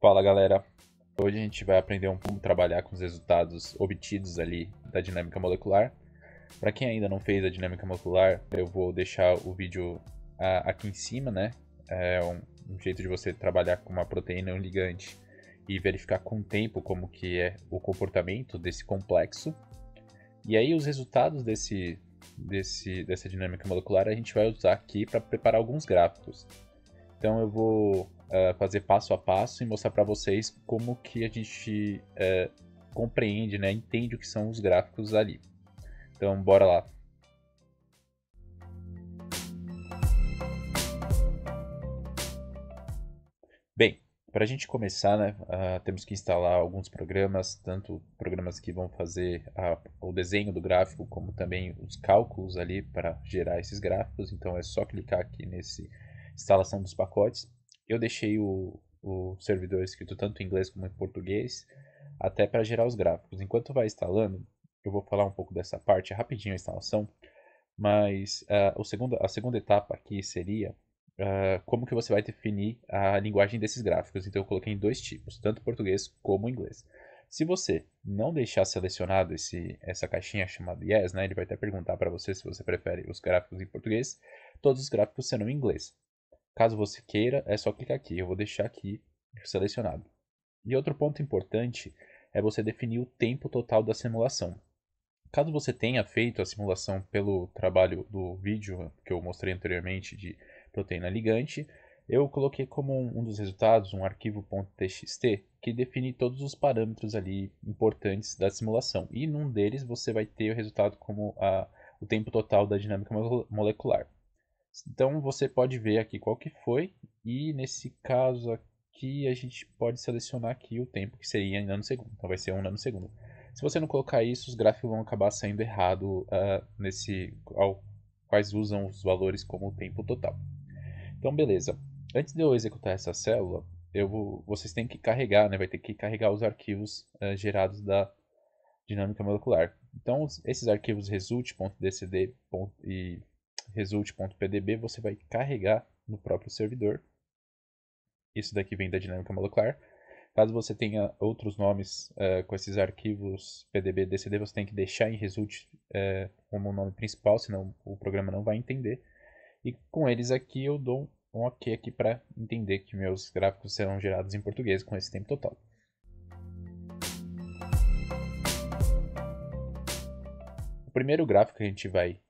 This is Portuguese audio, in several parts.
Fala galera, hoje a gente vai aprender como trabalhar com os resultados obtidos ali da dinâmica molecular. Para quem ainda não fez a dinâmica molecular, eu vou deixar o vídeo aqui em cima, né? É um jeito de você trabalhar com uma proteína e um ligante e verificar com o tempo como que é o comportamento desse complexo. E aí os resultados dessa dinâmica molecular a gente vai usar aqui para preparar alguns gráficos. Então eu vou fazer passo a passo e mostrar para vocês como que a gente compreende, né, entende o que são os gráficos ali. Então bora lá. Bem, para a gente começar, né, temos que instalar alguns programas, tanto programas que vão fazer o desenho do gráfico, como também os cálculos ali para gerar esses gráficos. Então é só clicar aqui nesse instalação dos pacotes. Eu deixei o servidor escrito tanto em inglês como em português, até para gerar os gráficos. Enquanto vai instalando, eu vou falar um pouco dessa parte, rapidinho a instalação, mas a segunda etapa aqui seria como que você vai definir a linguagem desses gráficos. Então eu coloquei em dois tipos, tanto português como inglês. Se você não deixar selecionado essa caixinha chamada Yes, né, ele vai até perguntar para você se você prefere os gráficos em português, todos os gráficos serão em inglês. Caso você queira, é só clicar aqui, eu vou deixar aqui selecionado. E outro ponto importante é você definir o tempo total da simulação. Caso você tenha feito a simulação pelo trabalho do vídeo que eu mostrei anteriormente de proteína ligante, eu coloquei como um dos resultados um arquivo .txt que define todos os parâmetros ali importantes da simulação. E num deles você vai ter o resultado como o tempo total da dinâmica molecular. Então você pode ver aqui qual que foi, e nesse caso aqui a gente pode selecionar aqui o tempo que seria em nanosegundo. Então vai ser 1 nanosegundo. Se você não colocar isso, os gráficos vão acabar saindo errado quais usam os valores como o tempo total. Então beleza. Antes de eu executar essa célula, vocês têm que carregar, né? Vai ter que carregar os arquivos gerados da dinâmica molecular. Então esses arquivos result.dcd e result.pdb você vai carregar no próprio servidor. Isso daqui vem da dinâmica molecular. Caso você tenha outros nomes com esses arquivos PDB e DCD, você tem que deixar em result como o nome principal, senão o programa não vai entender. E com eles aqui eu dou um OK aqui para entender que meus gráficos serão gerados em português com esse tempo total. O primeiro gráfico que a gente vai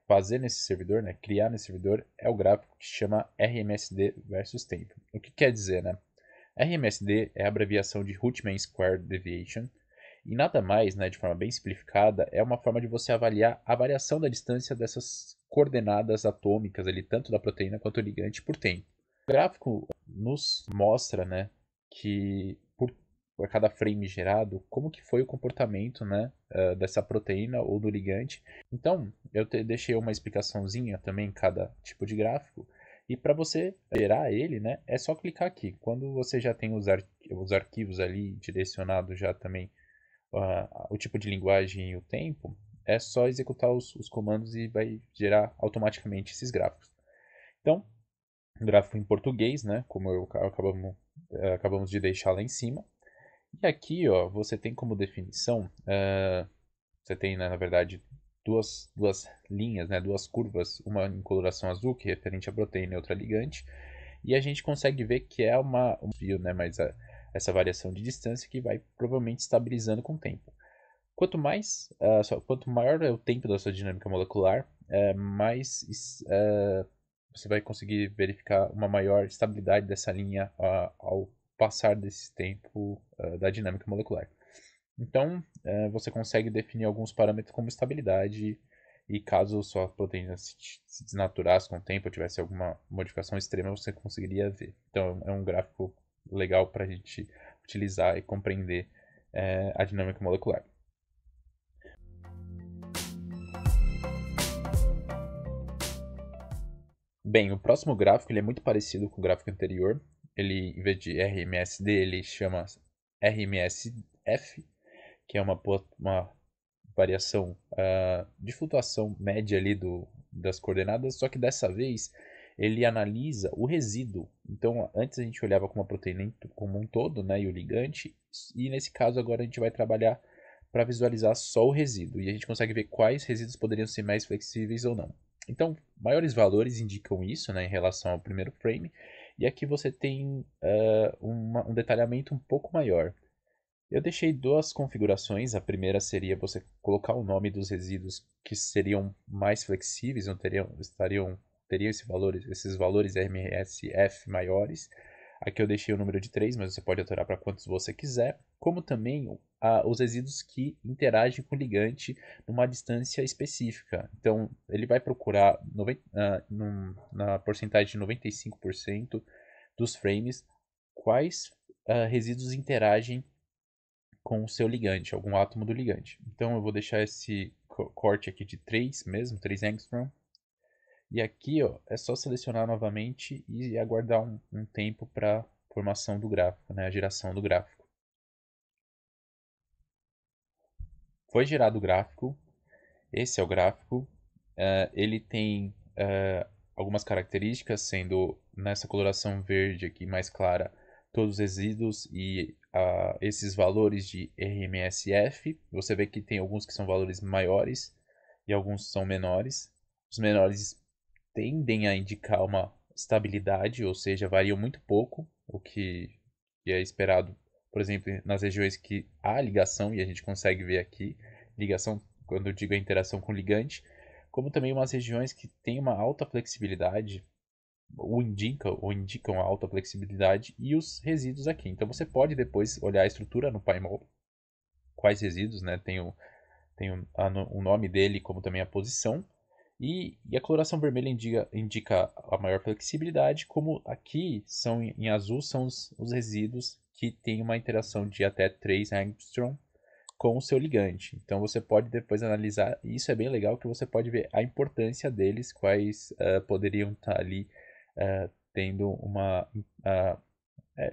fazer nesse servidor, né, criar nesse servidor, é o gráfico que se chama RMSD versus tempo. O que quer dizer, né? RMSD é a abreviação de Root Mean Squared Deviation, e nada mais, né, de forma bem simplificada, é uma forma de você avaliar a variação da distância dessas coordenadas atômicas, ali, tanto da proteína quanto do ligante, por tempo. O gráfico nos mostra, né, que por cada frame gerado, como que foi o comportamento, né, dessa proteína ou do ligante. Então, eu deixei uma explicaçãozinha também em cada tipo de gráfico. E para você gerar ele, né, é só clicar aqui. Quando você já tem os arquivos ali direcionados já também o tipo de linguagem e o tempo, é só executar os comandos e vai gerar automaticamente esses gráficos. Então, gráfico em português, né, como acabamos de deixar lá em cima. E aqui, ó, você tem como definição, você tem, né, na verdade, duas linhas, né, duas curvas, uma em coloração azul, que é referente à proteína, e outra ligante, e a gente consegue ver que é um fio, né, mas essa variação de distância que vai provavelmente estabilizando com o tempo. Quanto maior é o tempo da sua dinâmica molecular, mais você vai conseguir verificar uma maior estabilidade dessa linha ao passar desse tempo da dinâmica molecular. Então, você consegue definir alguns parâmetros como estabilidade, e caso sua proteína se desnaturasse com o tempo ou tivesse alguma modificação extrema, você conseguiria ver. Então, é um gráfico legal para a gente utilizar e compreender a dinâmica molecular. Bem, o próximo gráfico ele é muito parecido com o gráfico anterior. Ele, em vez de RMSD, ele chama RMSF, que é uma variação de flutuação média ali das coordenadas, só que dessa vez ele analisa o resíduo. Então, antes a gente olhava como a proteína como um todo, né, e o ligante, e nesse caso agora a gente vai trabalhar para visualizar só o resíduo, e a gente consegue ver quais resíduos poderiam ser mais flexíveis ou não. Então, maiores valores indicam isso, né, em relação ao primeiro frame, e aqui você tem um detalhamento um pouco maior. Eu deixei duas configurações. A primeira seria você colocar o nome dos resíduos que seriam mais flexíveis, não teriam esses valores MSF maiores. Aqui eu deixei o número de 3, mas você pode alterar para quantos você quiser. Como também os resíduos que interagem com o ligante numa distância específica. Então, ele vai procurar na porcentagem de 95% dos frames quais resíduos interagem com o seu ligante, algum átomo do ligante. Então eu vou deixar esse corte aqui de 3 mesmo, 3 angstrom. E aqui ó, é só selecionar novamente e aguardar um tempo para formação do gráfico, né, a geração do gráfico. Foi gerado o gráfico, esse é o gráfico. Ele tem algumas características, sendo nessa coloração verde aqui mais clara todos os resíduos e esses valores de RMSF. Você vê que tem alguns que são valores maiores e alguns são menores. Os menores tendem a indicar uma estabilidade, ou seja, variam muito pouco, o que é esperado, por exemplo, nas regiões que há ligação, e a gente consegue ver aqui, ligação, quando eu digo a interação com ligante, como também umas regiões que têm uma alta flexibilidade, ou indicam a alta flexibilidade, e os resíduos aqui. Então você pode depois olhar a estrutura no PyMol, quais resíduos, né, o nome dele, como também a posição, e a coloração vermelha indica a maior flexibilidade, como aqui são em azul são os resíduos que têm uma interação de até 3 angstrom com o seu ligante. Então você pode depois analisar, e isso é bem legal, que você pode ver a importância deles, quais poderiam estar ali tendo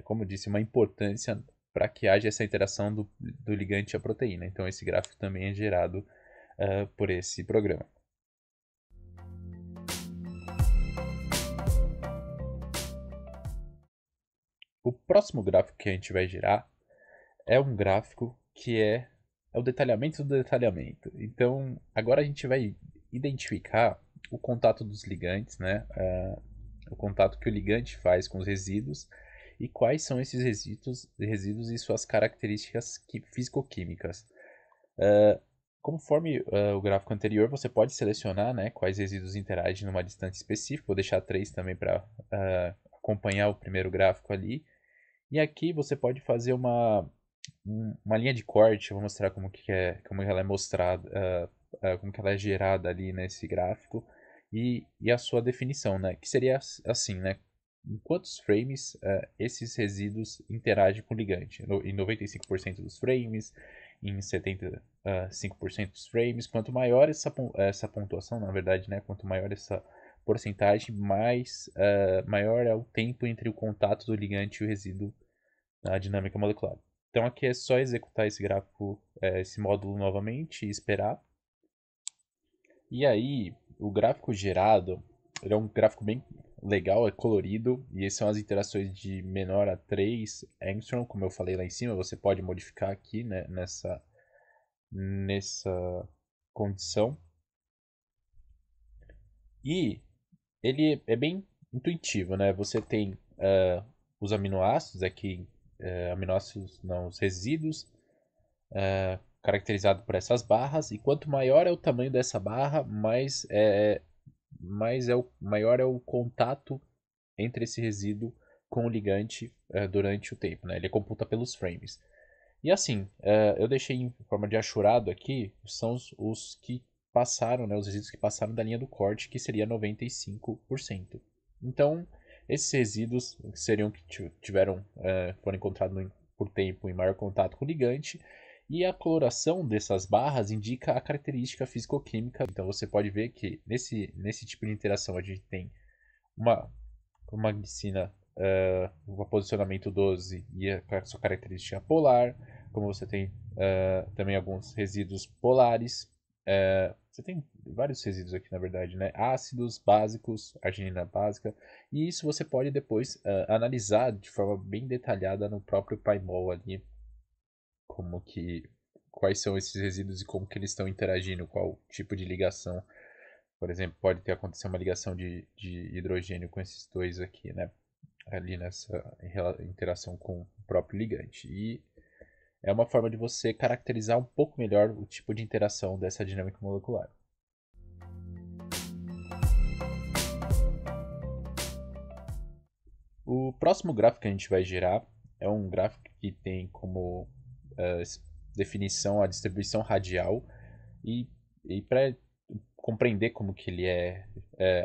como eu disse, uma importância para que haja essa interação do ligante à proteína. Então esse gráfico também é gerado por esse programa. O próximo gráfico que a gente vai gerar é um gráfico que é o detalhamento do detalhamento. Então, agora a gente vai identificar o contato dos ligantes, né? O contato que o ligante faz com os resíduos e quais são esses resíduos e suas características físico-químicas. Conforme o gráfico anterior, você pode selecionar, né, quais resíduos interagem numa distância específica. Vou deixar 3 também para acompanhar o primeiro gráfico ali. E aqui você pode fazer uma linha de corte. Eu vou mostrar como ela é mostrada, como que ela é gerada ali nesse gráfico e a sua definição, né? Que seria assim, né? Em quantos frames esses resíduos interagem com o ligante? Em 95% dos frames, em 75% dos frames. Quanto maior essa pontuação, na verdade, né? Quanto maior essa porcentagem, maior é o tempo entre o contato do ligante e o resíduo na dinâmica molecular. Então aqui é só executar esse gráfico, esse módulo novamente e esperar. E aí, o gráfico gerado, ele é um gráfico bem legal, é colorido, e essas são as interações de menor a 3 angstrom, como eu falei lá em cima. Você pode modificar aqui, né, nessa condição. E ele é bem intuitivo, né? Você tem os aminoácidos aqui, aminoácidos não, os resíduos, caracterizado por essas barras, e quanto maior é o tamanho dessa barra, maior é o contato entre esse resíduo com o ligante durante o tempo, né? Ele computa pelos frames. E assim, eu deixei em forma de achurado aqui, são os que passaram, né, os resíduos que passaram da linha do corte, que seria 95%. Então, esses resíduos seriam que foram encontrados por tempo em maior contato com o ligante, e a coloração dessas barras indica a característica físico-química. Então você pode ver que nesse tipo de interação a gente tem uma glicina, um posicionamento 12 e a sua característica polar, como você tem também alguns resíduos polares, você tem vários resíduos aqui, na verdade, né? Ácidos básicos, arginina básica, e isso você pode depois analisar de forma bem detalhada no próprio PyMol ali, como que quais são esses resíduos e como que eles estão interagindo, qual tipo de ligação. Por exemplo, pode ter acontecido uma ligação de hidrogênio com esses dois aqui, né? Ali nessa interação com o próprio ligante. E é uma forma de você caracterizar um pouco melhor o tipo de interação dessa dinâmica molecular. O próximo gráfico que a gente vai gerar é um gráfico que tem como eh, definição a distribuição radial e, e para compreender como que ele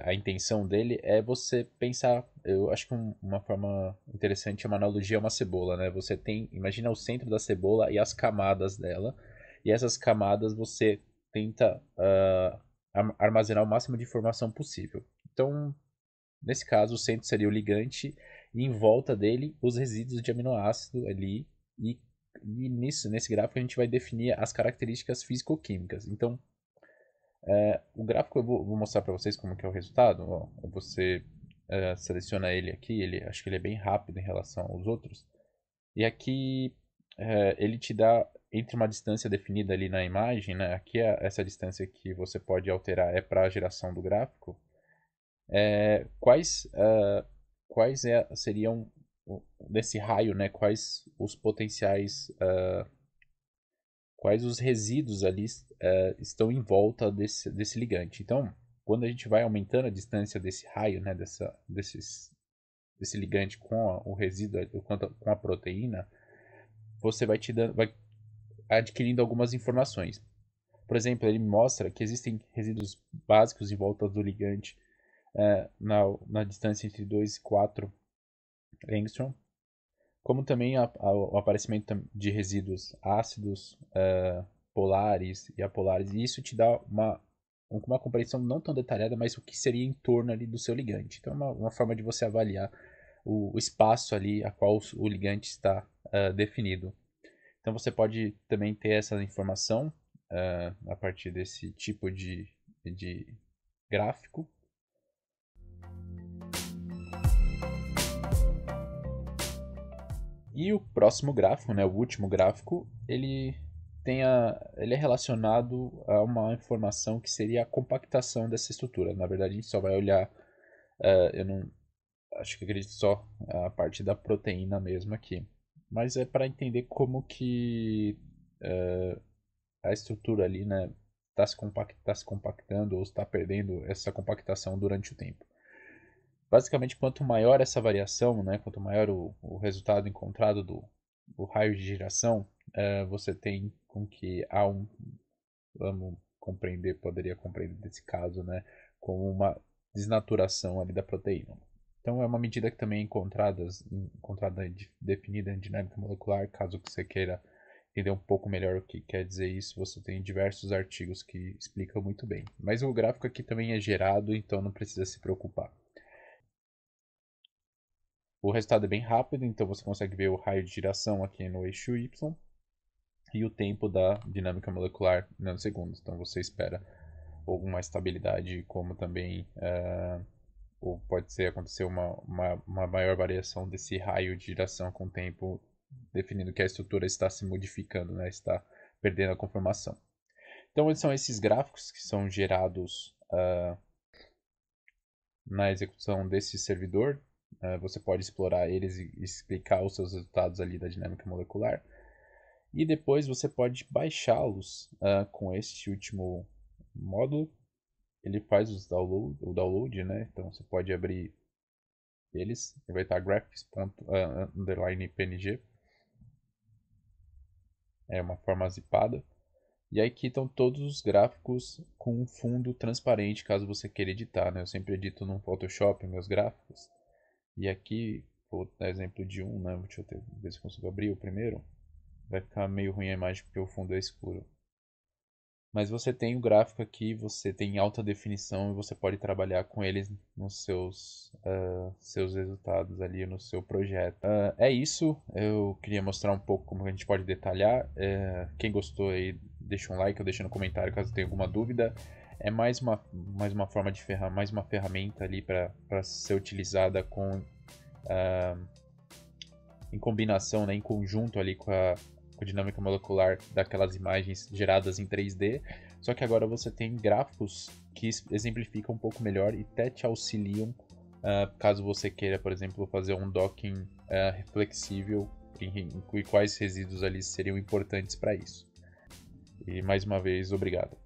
a intenção dele é você pensar, eu acho que uma forma interessante é uma analogia a uma cebola, né? Você tem, imagina o centro da cebola e as camadas dela, e essas camadas você tenta armazenar o máximo de informação possível. Então, nesse caso, o centro seria o ligante e em volta dele os resíduos de aminoácido ali e nesse gráfico a gente vai definir as características físico-químicas. Então, o gráfico eu vou mostrar para vocês como que é o resultado. Ó, você seleciona ele aqui, acho que ele é bem rápido em relação aos outros. E aqui ele te dá entre uma distância definida ali na imagem, né? Aqui essa distância que você pode alterar é para a geração do gráfico. Quais seriam desse raio, né? Quais os potenciais, quais os resíduos ali estão em volta desse ligante. Então, quando a gente vai aumentando a distância desse raio, né, desse ligante com o resíduo, com a proteína, você vai adquirindo algumas informações. Por exemplo, ele mostra que existem resíduos básicos em volta do ligante na distância entre 2 e 4 angstrom, como também o aparecimento de resíduos ácidos, polares e apolares. E isso te dá uma compreensão não tão detalhada, mas o que seria em torno ali do seu ligante. Então, é uma forma de você avaliar o espaço ali a qual o ligante está definido. Então, você pode também ter essa informação a partir desse tipo de gráfico. E o próximo gráfico, né, o último gráfico, ele é relacionado a uma informação que seria a compactação dessa estrutura. Na verdade, a gente só vai olhar, eu não acho que acredito só a parte da proteína mesmo aqui. Mas é para entender como que a estrutura ali, né, tá se compactando ou está perdendo essa compactação durante o tempo. Basicamente, quanto maior essa variação, né, quanto maior o resultado encontrado do raio de giração, você tem com que há vamos compreender, poderia compreender nesse caso, né, como uma desnaturação ali da proteína. Então é uma medida que também é encontrada definida em dinâmica molecular, caso que você queira entender um pouco melhor o que quer dizer isso, você tem diversos artigos que explicam muito bem. Mas o gráfico aqui também é gerado, então não precisa se preocupar. O resultado é bem rápido, então você consegue ver o raio de giração aqui no eixo Y e o tempo da dinâmica molecular em nanosegundos. Então você espera alguma estabilidade, como também ou pode ser acontecer uma maior variação desse raio de giração com o tempo, definindo que a estrutura está se modificando, né? Está perdendo a conformação. Então são esses gráficos que são gerados na execução desse servidor. Você pode explorar eles e explicar os seus resultados ali da dinâmica molecular. E depois você pode baixá-los com este último módulo. Ele faz o download, né? Então você pode abrir eles. Ele vai estar graphics.png. É uma forma zipada. E aí aqui estão todos os gráficos com um fundo transparente, caso você queira editar, né? Eu sempre edito no Photoshop meus gráficos. E aqui, vou dar exemplo de um, né? Deixa eu ver se eu consigo abrir o primeiro. Vai ficar meio ruim a imagem porque o fundo é escuro. Mas você tem o gráfico aqui, você tem alta definição e você pode trabalhar com eles nos seus resultados ali no seu projeto. É isso, eu queria mostrar um pouco como a gente pode detalhar. Quem gostou aí deixa um like ou deixa no comentário caso tenha alguma dúvida. É mais uma forma de mais uma ferramenta ali para ser utilizada em combinação, né, em conjunto ali com a dinâmica molecular daquelas imagens geradas em 3D. Só que agora você tem gráficos que exemplificam um pouco melhor e até te auxiliam caso você queira, por exemplo, fazer um docking reflexível e quais resíduos ali seriam importantes para isso. E mais uma vez, obrigado.